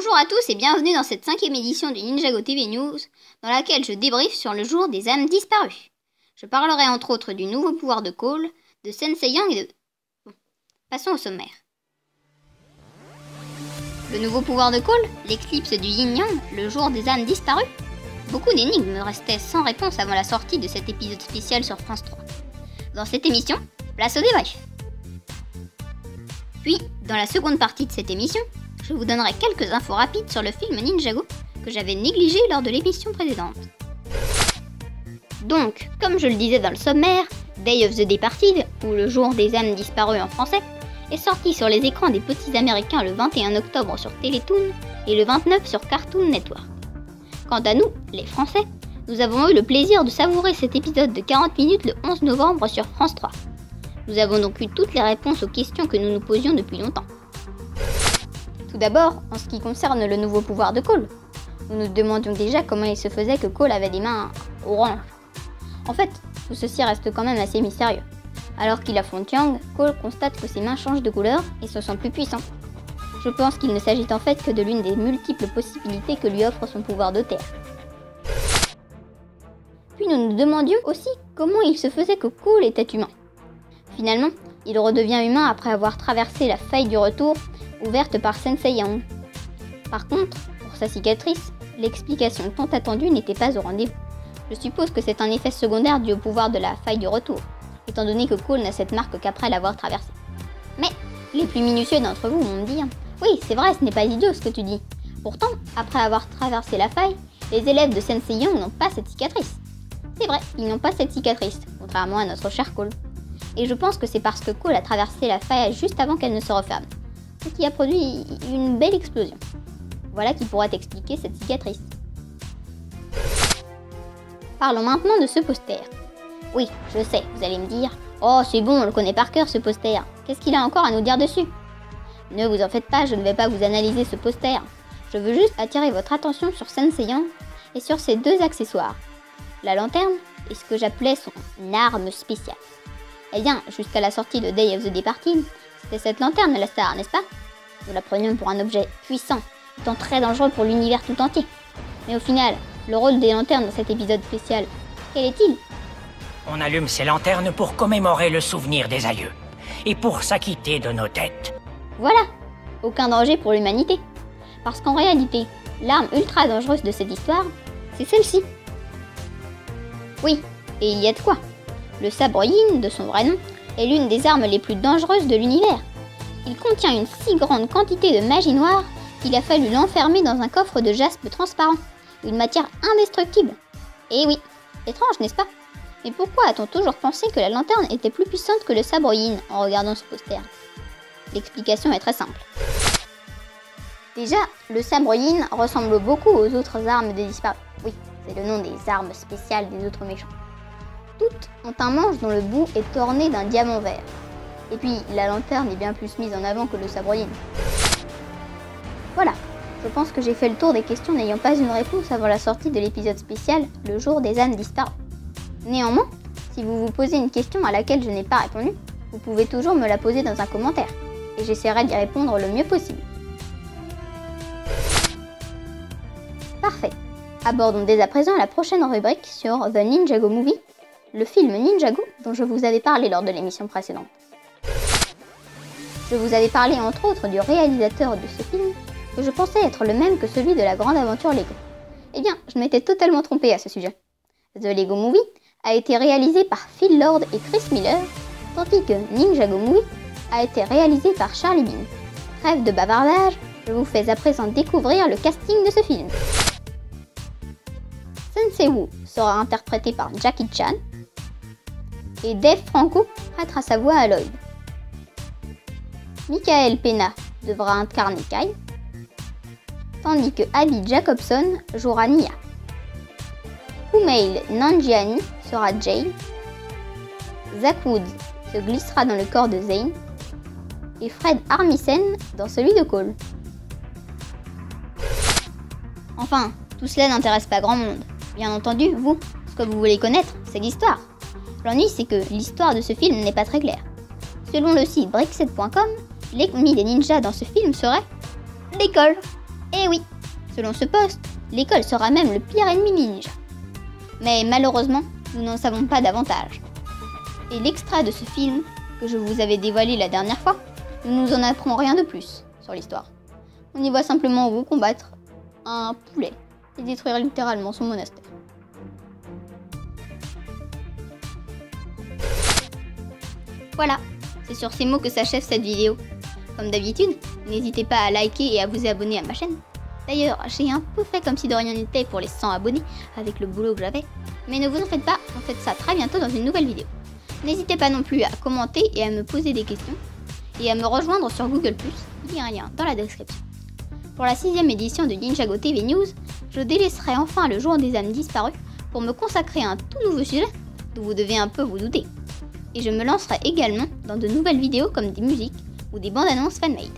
Bonjour à tous et bienvenue dans cette 5e édition du Ninjago TV News, dans laquelle je débriefe sur le jour des âmes disparues. Je parlerai entre autres du nouveau pouvoir de Cole, de Sensei Yang et de... Bon, passons au sommaire. Le nouveau pouvoir de Cole, l'éclipse du Yin-Yang, le jour des âmes disparues. Beaucoup d'énigmes restaient sans réponse avant la sortie de cet épisode spécial sur France 3. Dans cette émission, place au débrief. Puis, dans la seconde partie de cette émission, je vous donnerai quelques infos rapides sur le film Ninjago que j'avais négligé lors de l'émission précédente. Donc, comme je le disais dans le sommaire, Day of the Departed, ou le jour des âmes disparues en français, est sorti sur les écrans des petits américains le 21 octobre sur Télétoon et le 29 sur Cartoon Network. Quant à nous, les Français, nous avons eu le plaisir de savourer cet épisode de 40 minutes le 11 novembre sur France 3. Nous avons donc eu toutes les réponses aux questions que nous nous posions depuis longtemps. Tout d'abord, en ce qui concerne le nouveau pouvoir de Cole, nous nous demandions déjà comment il se faisait que Cole avait des mains oranges. En fait, tout ceci reste quand même assez mystérieux. Alors qu'il affronte Yang, Cole constate que ses mains changent de couleur et se sent plus puissant. Je pense qu'il ne s'agit en fait que de l'une des multiples possibilités que lui offre son pouvoir de terre. Puis nous nous demandions aussi comment il se faisait que Cole était humain. Finalement, il redevient humain après avoir traversé la faille du retour ouverte par Sensei Yang. Par contre, pour sa cicatrice, l'explication tant attendue n'était pas au rendez-vous. Je suppose que c'est un effet secondaire dû au pouvoir de la faille du retour, étant donné que Cole n'a cette marque qu'après l'avoir traversée. Mais les plus minutieux d'entre vous vont me dire « Oui, c'est vrai, ce n'est pas idiot ce que tu dis. Pourtant, après avoir traversé la faille, les élèves de Sensei Yang n'ont pas cette cicatrice. » C'est vrai, ils n'ont pas cette cicatrice, contrairement à notre cher Cole. Et je pense que c'est parce que Cole a traversé la faille juste avant qu'elle ne se referme, ce qui a produit une belle explosion. Voilà qui pourrait expliquer cette cicatrice. Parlons maintenant de ce poster. Oui, je sais, vous allez me dire « Oh, c'est bon, on le connaît par cœur ce poster. Qu'est-ce qu'il a encore à nous dire dessus ?» Ne vous en faites pas, je ne vais pas vous analyser ce poster. Je veux juste attirer votre attention sur Sensei Yang et sur ses deux accessoires. La lanterne et ce que j'appelais son arme spéciale. Eh bien, jusqu'à la sortie de Day of the Departed, c'était cette lanterne la star, n'est-ce pas? Nous la prenions pour un objet puissant, étant très dangereux pour l'univers tout entier. Mais au final, le rôle des lanternes dans cet épisode spécial, quel est-il? On allume ces lanternes pour commémorer le souvenir des aïeux, et pour s'acquitter de nos dettes. Voilà, aucun danger pour l'humanité. Parce qu'en réalité, l'arme ultra dangereuse de cette histoire, c'est celle-ci. Oui, et il y a de quoi. Le sabre Yin, de son vrai nom, est l'une des armes les plus dangereuses de l'univers. Il contient une si grande quantité de magie noire qu'il a fallu l'enfermer dans un coffre de jaspe transparent, une matière indestructible. Et oui, étrange, n'est-ce pas? Mais pourquoi a-t-on toujours pensé que la lanterne était plus puissante que le sabre Yin en regardant ce poster? L'explication est très simple. Déjà, le sabre Yin ressemble beaucoup aux autres armes des disparus. Oui, c'est le nom des armes spéciales des autres méchants. Toutes ont un manche dont le bout est orné d'un diamant vert. Et puis, la lanterne est bien plus mise en avant que le sabre Yin. Voilà, je pense que j'ai fait le tour des questions n'ayant pas une réponse avant la sortie de l'épisode spécial Le jour des âmes disparues. Néanmoins, si vous vous posez une question à laquelle je n'ai pas répondu, vous pouvez toujours me la poser dans un commentaire, et j'essaierai d'y répondre le mieux possible. Parfait, abordons dès à présent la prochaine rubrique sur The Ninjago Movie, le film Ninjago dont je vous avais parlé lors de l'émission précédente. Je vous avais parlé entre autres du réalisateur de ce film, que je pensais être le même que celui de la grande aventure Lego. Eh bien, je m'étais totalement trompée à ce sujet. The Lego Movie a été réalisé par Phil Lord et Chris Miller, tandis que Ninjago Movie a été réalisé par Charlie Bean. Trêve de bavardage, je vous fais à présent découvrir le casting de ce film. Sensei Wu sera interprété par Jackie Chan, et Dave Franco prêtera sa voix à Lloyd. Michael Pena devra incarner Kai, tandis que Abby Jacobson jouera Nya. Kumail Nanjiani sera Jay, Zach Woods se glissera dans le corps de Zane, et Fred Armisen dans celui de Cole. Enfin, tout cela n'intéresse pas grand monde. Bien entendu, vous, ce que vous voulez connaître, c'est l'histoire. L'ennui, c'est que l'histoire de ce film n'est pas très claire. Selon le site Brickset.com, l'ennemi des ninjas dans ce film serait l'école. Eh oui, selon ce post, l'école sera même le pire ennemi des ninjas. Mais malheureusement, nous n'en savons pas davantage. Et l'extrait de ce film, que je vous avais dévoilé la dernière fois, nous nous en apprend rien de plus sur l'histoire. On y voit simplement vous combattre un poulet et détruire littéralement son monastère. Voilà, c'est sur ces mots que s'achève cette vidéo. Comme d'habitude, n'hésitez pas à liker et à vous abonner à ma chaîne. D'ailleurs, j'ai un peu fait comme si de rien n'était pour les 100 abonnés avec le boulot que j'avais. Mais ne vous en faites pas, on fait ça très bientôt dans une nouvelle vidéo. N'hésitez pas non plus à commenter et à me poser des questions. Et à me rejoindre sur Google+, il y a un lien dans la description. Pour la 6e édition de Ninjago TV News, je délaisserai enfin le jour des âmes disparues pour me consacrer à un tout nouveau sujet dont vous devez un peu vous douter. Et je me lancerai également dans de nouvelles vidéos comme des musiques ou des bandes annonces fan-made.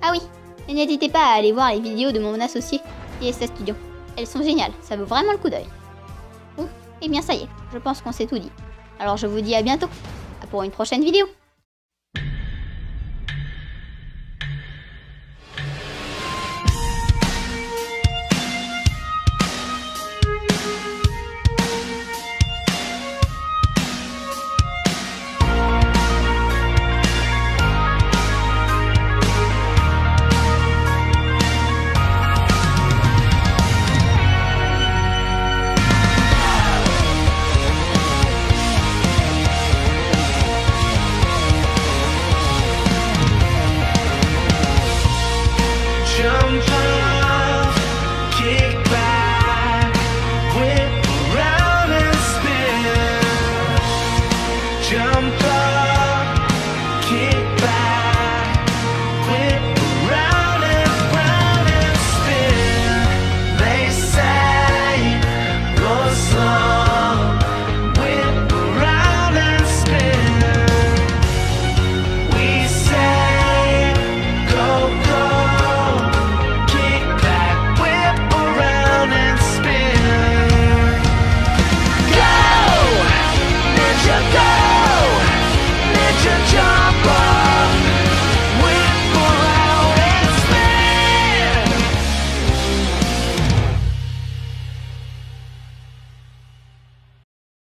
Ah oui, et n'hésitez pas à aller voir les vidéos de mon associé TSA Studio. Elles sont géniales, ça vaut vraiment le coup d'œil. Bon, et bien ça y est, je pense qu'on s'est tout dit. Alors je vous dis à bientôt, pour une prochaine vidéo. Jump up, kick back, whip around and spin. Jump up.